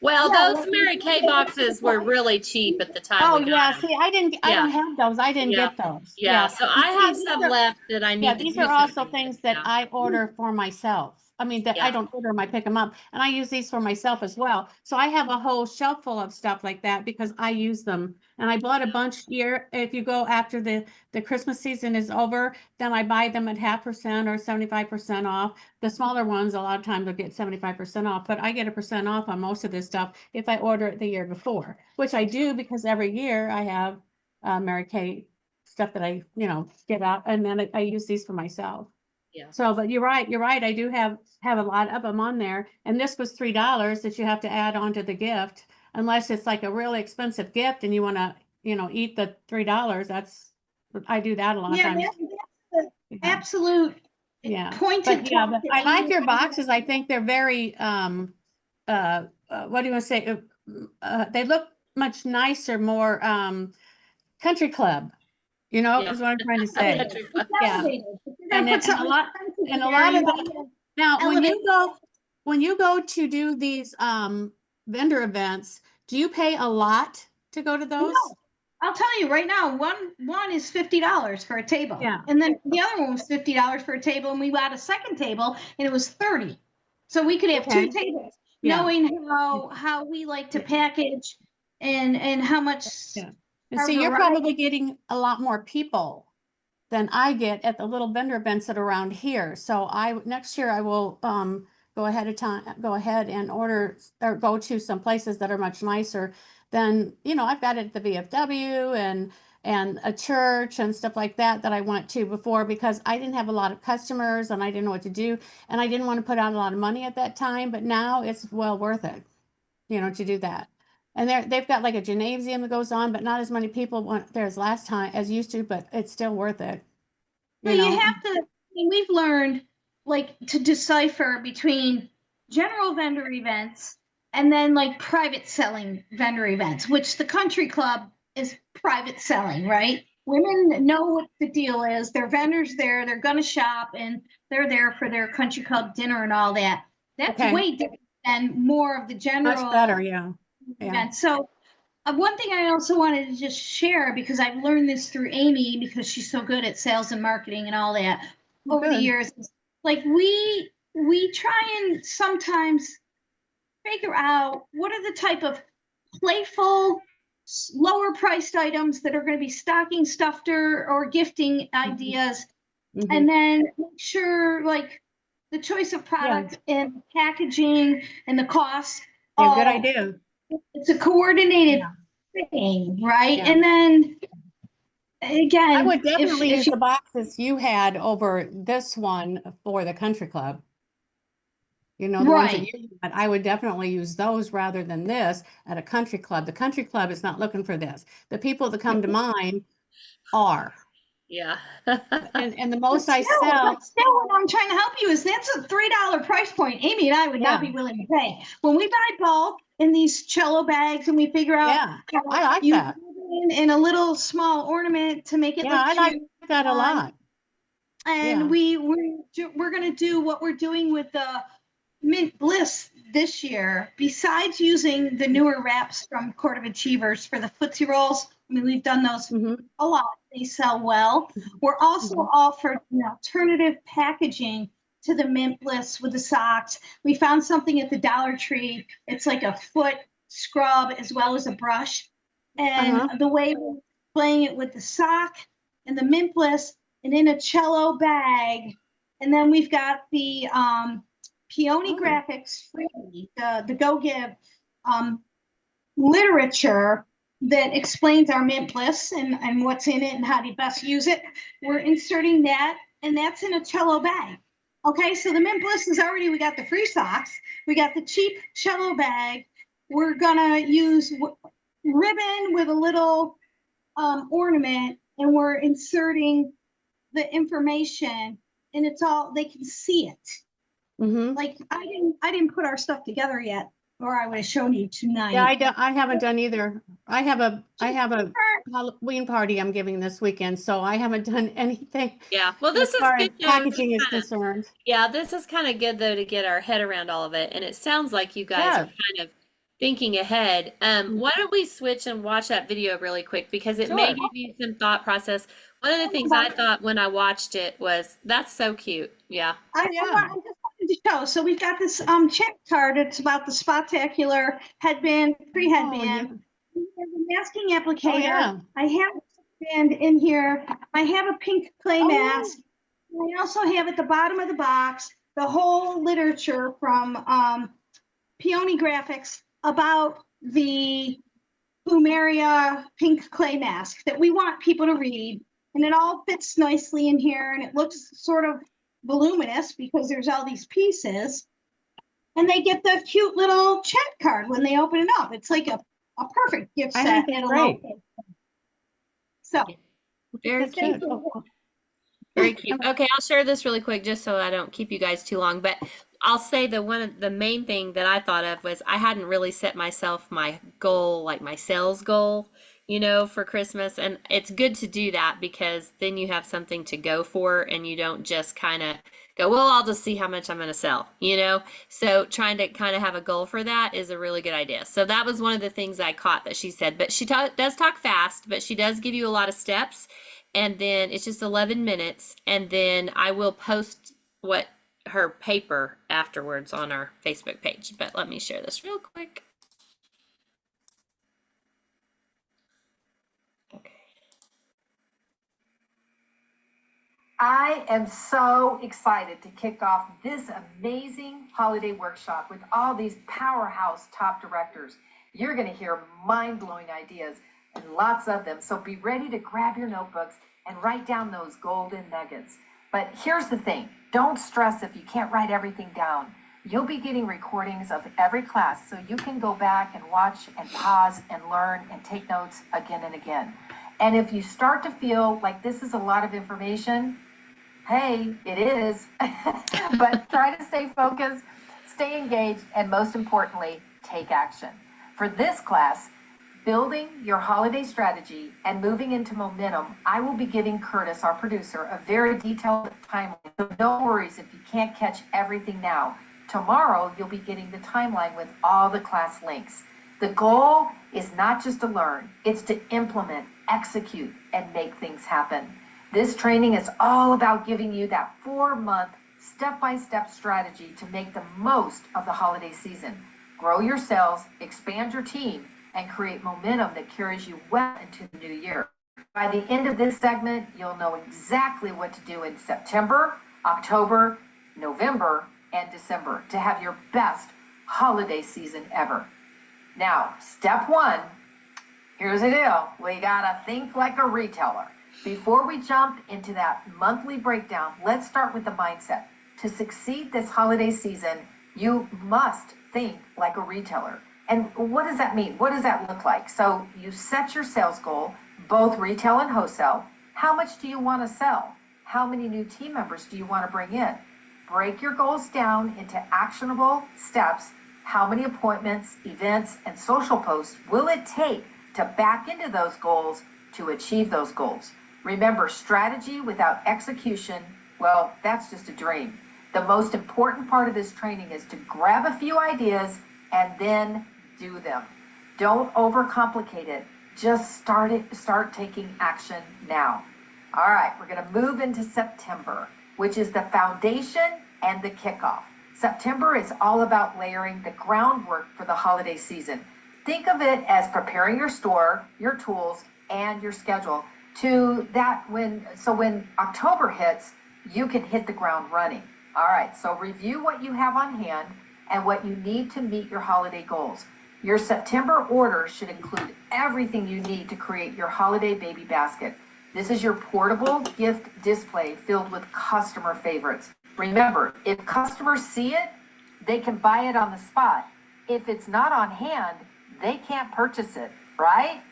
Well, those Mary Kay boxes were really cheap at the time. Oh yeah, see, I don't have those. I didn't get those. Yeah, so I have some left that I need. Yeah, these are also things that I order for myself. I mean, that Yeah. I don't order them, I pick them up, and I use these for myself as well. So I have a whole shelf full of stuff like that because I use them. And I bought a bunch here. If you go after the Christmas season is over, then I buy them at 50% or 75% off. The smaller ones, a lot of times will get 75% off, but I get a percent off on most of this stuff if I order it the year before, which I do because every year I have Mary Kay stuff that I, get out, and then I use these for myself. Yeah. So, but you're right. I do have a lot of them on there, and this was $3 that you have to add on to the gift, unless it's like a really expensive gift and you want to, eat the $3. I do that a lot of Yeah, times. that's the absolute Yeah. pointed But yeah, talk but that I like Amy- your boxes. I think they're very what do you want to say? They look much nicer, more country club. Yeah. Is what I'm trying to say. Country club. It's Yeah. elevated. If you're gonna And put a something lot expensive and a there, lot you of gotta the now when you go to do these vendor events, do you pay a lot to go to those? No. I'll tell you right now, one is $50 for a table. Yeah. And then the other one was $50 for a table, and we got a second table and it was 30. So we could have Okay. two tables, Yeah. knowing how we like to package and how much Yeah. And our see, you're variety- probably getting a lot more people than I get at the little vendor events that are around here. So next year I will go ahead and order or go to some places that are much nicer than, I've got it at the VFW and a church and stuff like that I went to before because I didn't have a lot of customers and I didn't know what to do and I didn't want to put out a lot of money at that time, but now it's well worth it, to do that. And they've got like a gymnasium that goes on, but not as many people went there as last time as used to, but it's still worth it. So you have to, I mean, we've learned like to decipher between general vendor events and then like private selling vendor events, which the country club is private selling, right? Women know what the deal is. Their vendors there, they're gonna shop and they're there for their country club dinner and all that. That's Okay. way different than more of the general Much better, yeah. events. So one thing I also wanted to just share, because I've learned this through Amy, because she's so good at sales and marketing and all that over the Good. years, is like we try and sometimes figure out what are the type of playful, lower priced items that are going to be stocking stuffer or gifting ideas, Mhm. and then make sure like the choice of product and packaging and the cost. Yeah, good all- idea. It's a coordinated thing, right? Yeah. And then again, I would definitely if use the boxes you had over this one for the country club. The ones Right. that you had, I would definitely use those rather than this at a country club. The country club is not looking for this. The people that come to mine are. Yeah. And the most I Still, sell, but still, what I'm trying to help you is that's a $3 price point. Amy and I would not Yeah. be willing to pay. When we buy bulk in these cello bags and we figure out yeah, how I like you that. put in a little small ornament to make it Yeah, I look like cute. that a lot. And Yeah. we're going to do what we're doing with the Mint Bliss this year. Besides using the newer wraps from Court of Achievers for the Footsie Rolls, I mean, we've done those Mhm. a lot. They sell well. We're also offered an alternative packaging to the Mint Bliss with the socks. We found something at the Dollar Tree. It's like a foot scrub as well as a brush. And the way we're playing it with the sock and the Mint Bliss and in a cello bag. And then we've got the Peony Graphics free, the Go Give literature that explains our Mint Bliss and what's in it and how to best use it. We're inserting that, and that's in a cello bag. Okay, so the Mint Bliss is already, we got the free socks, we got the cheap cello bag. We're gonna use ribbon with a little ornament, and we're inserting the information, and it's all, they can see it. Mhm. Like I didn't put our stuff together yet, or I would have shown you tonight. Yeah, I haven't done either. I have a Halloween party I'm giving this weekend, so I haven't done anything Yeah. Well, as this is far as good. though, packaging is kinda- concerned. Yeah, this is kind of good though to get our head around all of it. And it sounds like you guys Yeah. are kind of thinking ahead. Why don't we switch and watch that video really quick because it may Sure. give you some thought process. One of the things I thought when I watched it was that's so cute. Yeah. I Yeah. just wanted to show. So we've got this check card. It's about the Spotacular headband, pre-headband. We have the masking applicator. Oh, yeah. I have a headband in here. I have a pink clay Oh, yeah. mask. I also have at the bottom of the box the whole literature from Peony Graphics about the Plumeria pink clay mask that we want people to read. And it all fits nicely in here, and it looks sort of voluminous because there's all these pieces. And they get the cute little check card when they open it up. It's like a perfect gift I set. think it's at a great. local. So Very That's cute. good. Very cute. Okay, I'll share this really quick just so I don't keep you guys too long. But I'll say the main thing that I thought of was I hadn't really set myself my goal, like my sales goal, for Christmas. And it's good to do that because then you have something to go for and you don't just kind of go, well, I'll just see how much I'm going to sell, So trying to kind of have a goal for that is a really good idea. So that was one of the things I caught that she said. But she does talk fast, but she does give you a lot of steps. And then it's just 11 minutes. And then I will post her paper afterwards on our Facebook page. But let me share this real quick. Okay. I am so excited to kick off this amazing holiday workshop with all these powerhouse top directors. You're going to hear mind-blowing ideas and lots of them. So be ready to grab your notebooks and write down those golden nuggets. But here's the thing, don't stress if you can't write everything down. You'll be getting recordings of every class so you can go back and watch and pause and learn and take notes again and again. And if you start to feel like this is a lot of information, hey, it is, but try to stay focused, stay engaged, and most importantly, take action. For this class, Building Your Holiday Strategy and Moving into Momentum, I will be giving Curtis, our producer, a very detailed timeline. So no worries if you can't catch everything now. Tomorrow, you'll be getting the timeline with all the class links. The goal is not just to learn, it's to implement, execute, and make things happen. This training is all about giving you that 4-month, step-by-step strategy to make the most of the holiday season. Grow your sales, expand your team, and create momentum that carries you well into the new year. By the end of this segment, you'll know exactly what to do in September, October, November, and December to have your best holiday season ever. Now, step 1, here's the deal. We gotta think like a retailer. Before we jump into that monthly breakdown, let's start with the mindset. To succeed this holiday season, you must think like a retailer. And what does that mean? What does that look like? So you set your sales goal, both retail and wholesale. How much do you want to sell? How many new team members do you want to bring in? Break your goals down into actionable steps. How many appointments, events, and social posts will it take to back into those goals to achieve those goals? Remember, strategy without execution, well, that's just a dream. The most important part of this training is to grab a few ideas and then do them. Don't overcomplicate it. Just start taking action now. All right, we're going to move into September, which is the foundation and the kickoff. September is all about layering the groundwork for the holiday season. Think of it as preparing your store, your tools, and your schedule to that when October hits, you can hit the ground running. All right, so review what you have on hand and what you need to meet your holiday goals. Your September order should include everything you need to create your holiday baby basket. This is your portable gift display filled with customer favorites. Remember, if customers see it, they can buy it on the spot. If it's not on hand, they can't purchase it, right?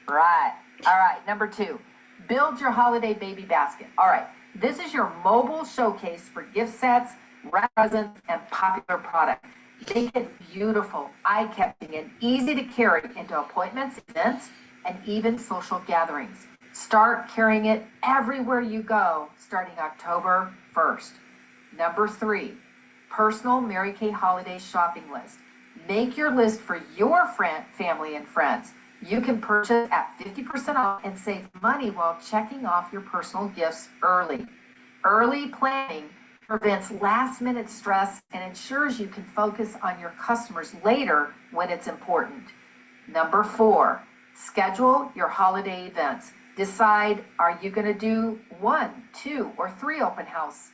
Right. All right, number 2, build your holiday baby basket. All right, this is your mobile showcase for gift sets, wrap presents, and popular products. They get beautiful, eye-catching, and easy to carry into appointments, events, and even social gatherings. Start carrying it everywhere you go, starting October 1st. Number 3, personal Mary Kay holiday shopping list. Make your list for your family and friends. You can purchase at 50% off and save money while checking off your personal gifts early. Early planning prevents last-minute stress, and ensures you can focus on your customers later when it's important. Number 4, schedule your holiday events. Decide, are you going to do 1, 2, or 3 open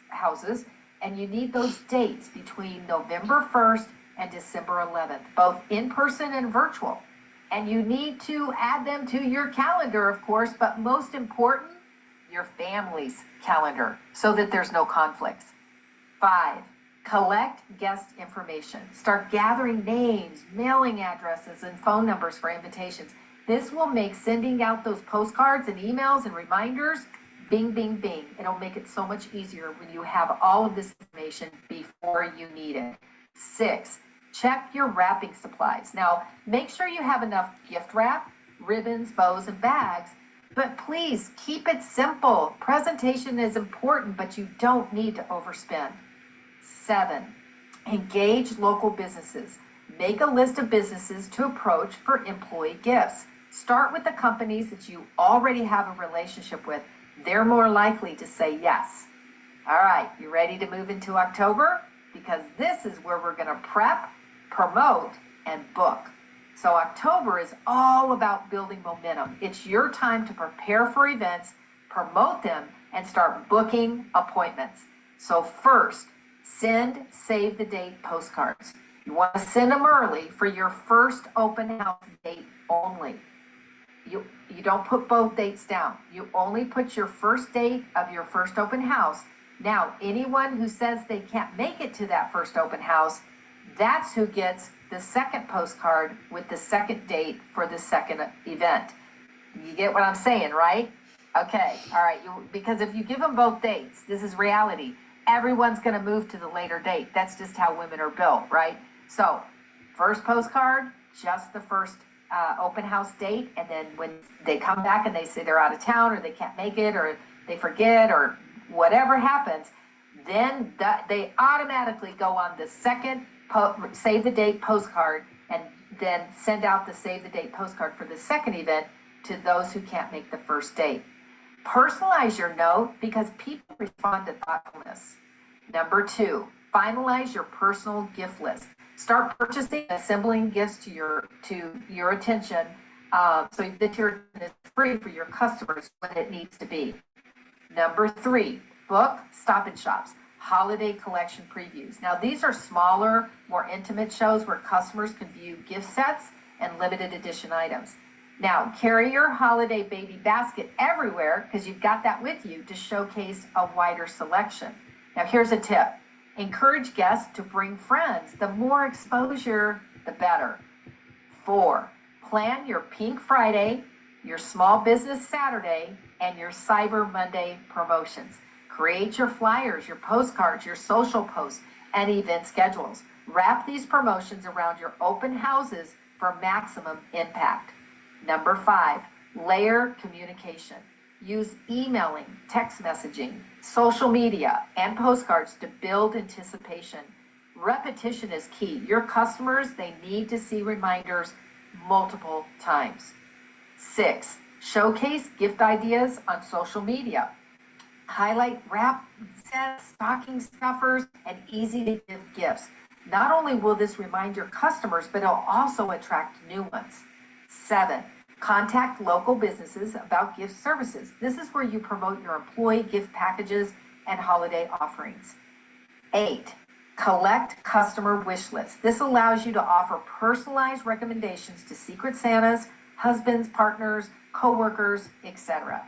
houses, and you need those dates between November 1st and December 11th, both in person and virtual. And you need to add them to your calendar, of course, but most important, your family's calendar, so that there's no conflicts. 5, collect guest information. Start gathering names, mailing addresses, and phone numbers for invitations. This will make sending out those postcards and emails and reminders bing, bing, bing. It'll make it so much easier when you have all of this information before you need it. 6, check your wrapping supplies. Now, make sure you have enough gift wrap, ribbons, bows, and bags, but please keep it simple. Presentation is important, but you don't need to overspend. 7, engage local businesses. Make a list of businesses to approach for employee gifts. Start with the companies that you already have a relationship with. They're more likely to say yes. All right, you ready to move into October? Because this is where we're going to prep, promote, and book. So October is all about building momentum. It's your time to prepare for events, promote them, and start booking appointments. So first, send save the date postcards. You want to send them early for your first open house date only. You don't put both dates down. You only put your first date of your first open house. Now, anyone who says they can't make it to that first open house, that's who gets the second postcard with the second date for the second event. You get what I'm saying, right? Okay, all right, because if you give them both dates, this is reality. Everyone's going to move to the later date. That's just how women are built, right? So, first postcard, just the first open house date, and then when they come back and they say they're out of town or they can't make it or they forget or whatever happens, then they automatically go on the second save the date postcard and then send out the save the date postcard for the second event to those who can't make the first date. Personalize your note because people respond to thoughtfulness. Number 2, finalize your personal gift list. Start purchasing, assembling gifts to your attention so that your is free for your customers when it needs to be. Number 3, book Stop and Shops, holiday collection previews. Now these are smaller, more intimate shows where customers can view gift sets and limited edition items. Now carry your holiday baby basket everywhere because you've got that with you to showcase a wider selection. Now here's a tip. Encourage guests to bring friends. The more exposure, the better. 4, plan your Pink Friday, your Small Business Saturday, and your Cyber Monday promotions. Create your flyers, your postcards, your social posts, and event schedules. Wrap these promotions around your open houses for maximum impact. Number 5, layer communication. Use emailing, text messaging, social media, and postcards to build anticipation. Repetition is key. Your customers, they need to see reminders multiple times. 6, showcase gift ideas on social media. Highlight wrap sets, stocking stuffers, and easy to give gifts. Not only will this remind your customers, but it'll also attract new ones. 7, contact local businesses about gift services. This is where you promote your employee gift packages and holiday offerings. 8, collect customer wish lists. This allows you to offer personalized recommendations to Secret Santas, husbands, partners, coworkers, etc.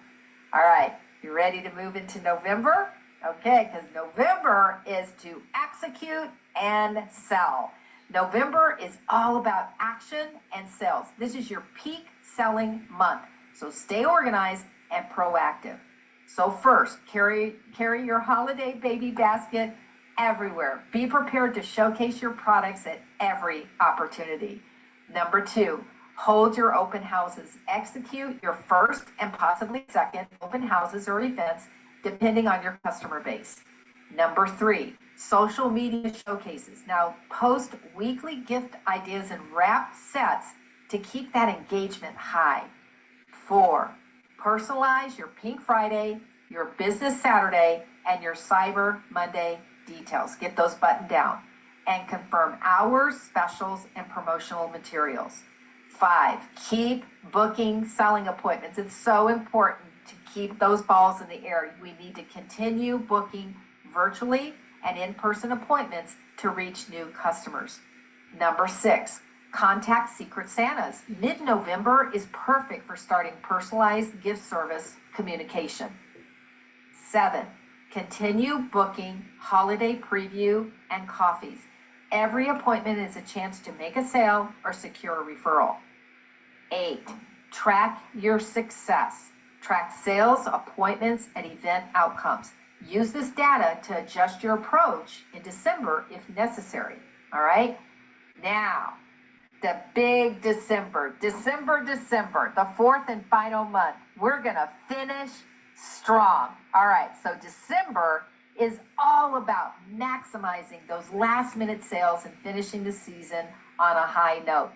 All right, you ready to move into November? Okay, because November is to execute and sell. November is all about action and sales. This is your peak selling month. So stay organized and proactive. So first, carry your holiday baby basket everywhere. Be prepared to showcase your products at every opportunity. Number 2, hold your open houses. Execute your first and possibly second open houses or events depending on your customer base. Number 3, social media showcases. Now post weekly gift ideas and wrap sets to keep that engagement high. 4, personalize your Pink Friday, your Business Saturday, and your Cyber Monday details. Get those buttoned down. And confirm hours, specials, and promotional materials. 5, keep booking selling appointments. It's so important to keep those balls in the air. We need to continue booking virtually and in-person appointments to reach new customers. Number 6, contact Secret Santas. Mid-November is perfect for starting personalized gift service communication. 7, continue booking holiday preview and coffees. Every appointment is a chance to make a sale or secure a referral. 8, track your success. Track sales, appointments, and event outcomes. Use this data to adjust your approach in December if necessary. All right? Now, the big December, the 4th and final month. We're going to finish strong. All right, so December is all about maximizing those last minute sales and finishing the season on a high note.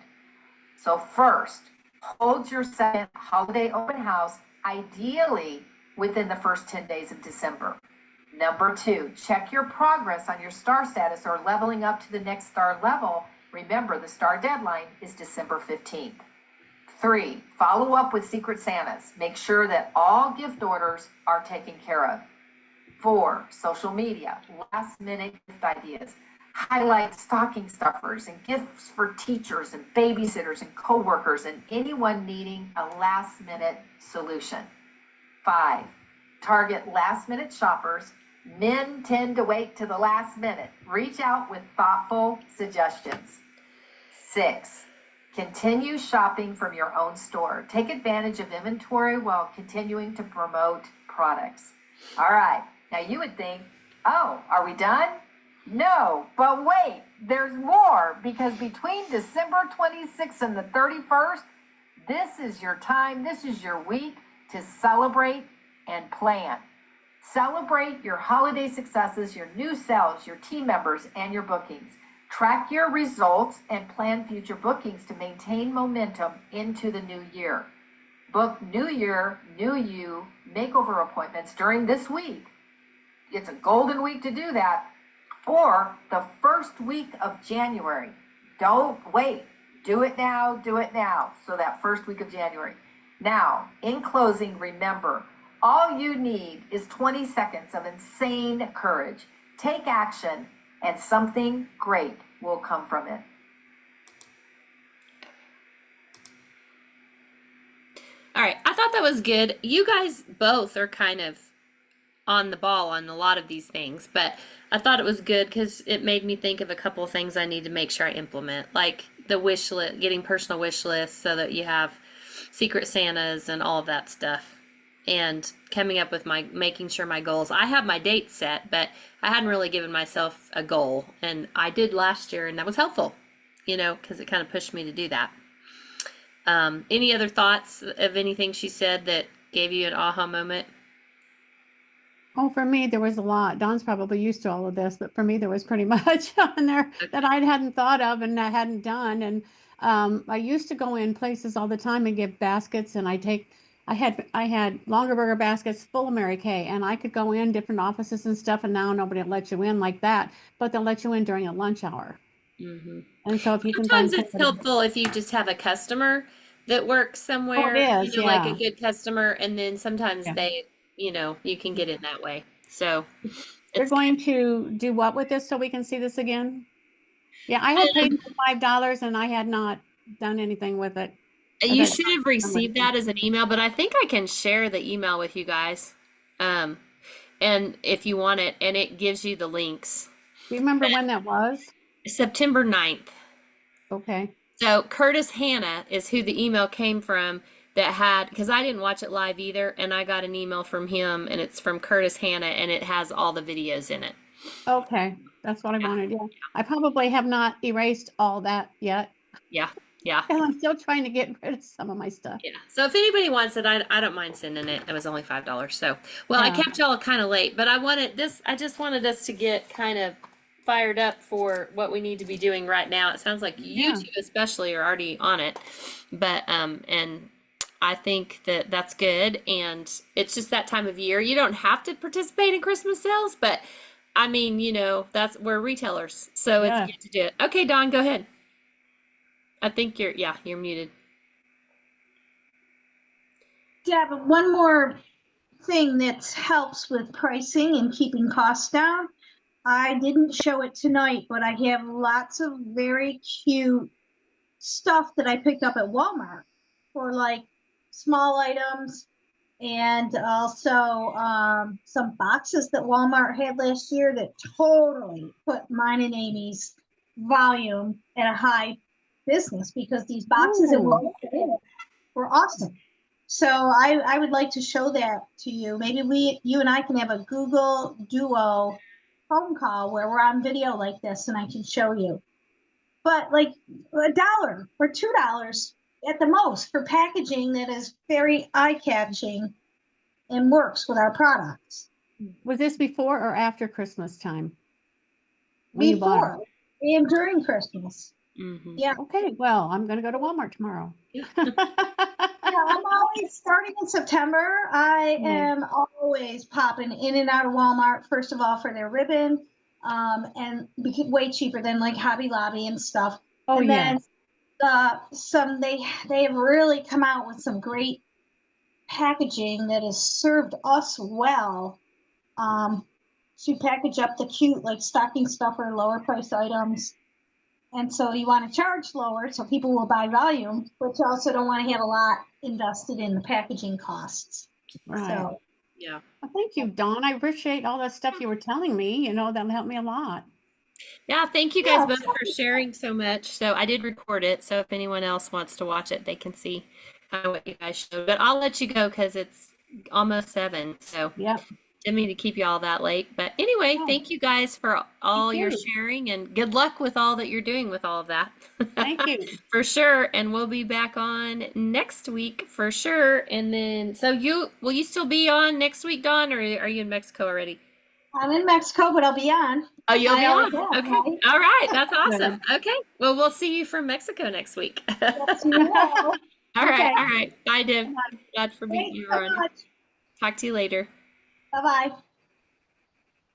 So first, hold your second holiday open house, ideally within the first 10 days of December. Number 2, check your progress on your star status or leveling up to the next star level. Remember, the star deadline is December 15th. 3, follow up with Secret Santas. Make sure that all gift orders are taken care of. 4, social media, last minute gift ideas. Highlight stocking stuffers and gifts for teachers and babysitters and coworkers and anyone needing a last minute solution. 5, target last minute shoppers. Men tend to wait to the last minute. Reach out with thoughtful suggestions. 6, continue shopping from your own store. Take advantage of inventory while continuing to promote products. All right. Now you would think, oh, are we done? No, but wait, there's more, because between December 26th and the 31st, this is your time, this is your week to celebrate and plan. Celebrate your holiday successes, your new sales, your team members, and your bookings. Track your results and plan future bookings to maintain momentum into the new year. Book New Year, New You makeover appointments during this week. It's a golden week to do that. Or the first week of January. Don't wait. Do it now, do it now. So that first week of January. Now, in closing, remember, all you need is 20 seconds of insane courage. Take action and something great will come from it. All right, I thought that was good. You guys both are kind of on the ball on a lot of these things, but I thought it was good because it made me think of a couple of things I need to make sure I implement, like the wish list, getting personal wish lists so that you have Secret Santas and all of that stuff, and coming up with making sure my goals. I have my dates set, but I hadn't really given myself a goal, and I did last year, and that was helpful, because it kind of pushed me to do that. Any other thoughts of anything she said that gave you an aha moment? Oh, for me, there was a lot. Dawn's probably used to all of this, but for me, there was pretty much on there that I hadn't thought of and I hadn't done. And I used to go in places all the time and give baskets, and I had Longer Burger baskets full of Mary Kay, and I could go in different offices and stuff, and now nobody will let you in like that, but they'll let you in during a lunch hour. Mm-hmm. And so if you Sometimes can it's helpful if you just have a customer that works somewhere, is, like a yeah. good customer, and then sometimes Yeah. they, you can get in that way. So You're it's going to do what with this so we can see this again? Yeah, I had paid $5 and I had not done anything with it. you Okay. should have received that as an email, but I think I can share the email with you guys. And if you want it, and it gives you the links. Do you remember when that was? September 9th. Okay. So Curtis Hanna is who the email came from that had, because I didn't watch it live either, and I got an email from him, and it's from Curtis Hanna, and it has all the videos in it. Okay. That's what I wanted. Yeah. I probably have not erased all that yet. Yeah. Yeah. And I'm still trying to get rid of some of my stuff. Yeah. So if anybody wants it, I don't mind sending it. It was only $5. So, well, I Yeah. kept y'all kind of late, but I just wanted us to get kind of fired up for what we need to be doing right now. It sounds like you Yeah. two especially are already on it, but, and I think that that's good. And it's just that time of year. You don't have to participate in Christmas sales, but I mean, we're retailers, so Yeah. it's good to do it. Okay, Dawn, go ahead. I think you're muted. Deb, one more thing that helps with pricing and keeping costs down. I didn't show it tonight, but I have lots of very cute stuff that I picked up at Walmart for like small items, and also some boxes that Walmart had last year that totally put mine and Amy's volume at a high business, because these boxes at Ooh. Walmart were awesome. So I would like to show that to you. Maybe you and I can have a Google Duo phone call where we're on video like this and I can show you. But like $1 or $2 at the most for packaging that is very eye-catching and works with our products. Was this before or after Christmas time? When you bought Before and during Christmas. Mm-hmm. Yeah. it? Okay, well, I'm going to go to Walmart tomorrow. Yeah, I'm always starting in September. I Yeah. am always popping in and out of Walmart, first of all, for their ribbon, and way cheaper than like Hobby Lobby and stuff. Oh, And then yes. they have really come out with some great packaging that has served us well. To package up the cute like stocking stuffer, lower price items. And so you want to charge lower so people will buy volume, but you also don't want to have a lot invested in the packaging costs. Right. So Yeah. Well, thank you, Dawn. I appreciate all that stuff you were telling me. That'll help me a lot. Yeah, thank you guys Yeah, both for sharing so much. So I did record it, so if anyone else wants to watch it, they can see kind of what you guys showed. But I'll let you go because it's almost 7. So Yep. didn't mean to keep you all that late. But anyway, No. thank you guys for all Thank your you. sharing, and good luck with all that you're doing with all of that. Thank you. For sure. And we'll be back on next week for sure. And then, so will you still be on next week, Dawn, or are you in Mexico already? I'm in Mexico, but I'll be on. Oh, you'll be I on. always am, Okay. right? All right. That's awesome. Okay. Well, we'll see you from Mexico next week. Yes, you will. All right. Okay. All right. Bye, Deb. Glad for meeting Thanks you so on. much. Talk to you later. Bye-bye.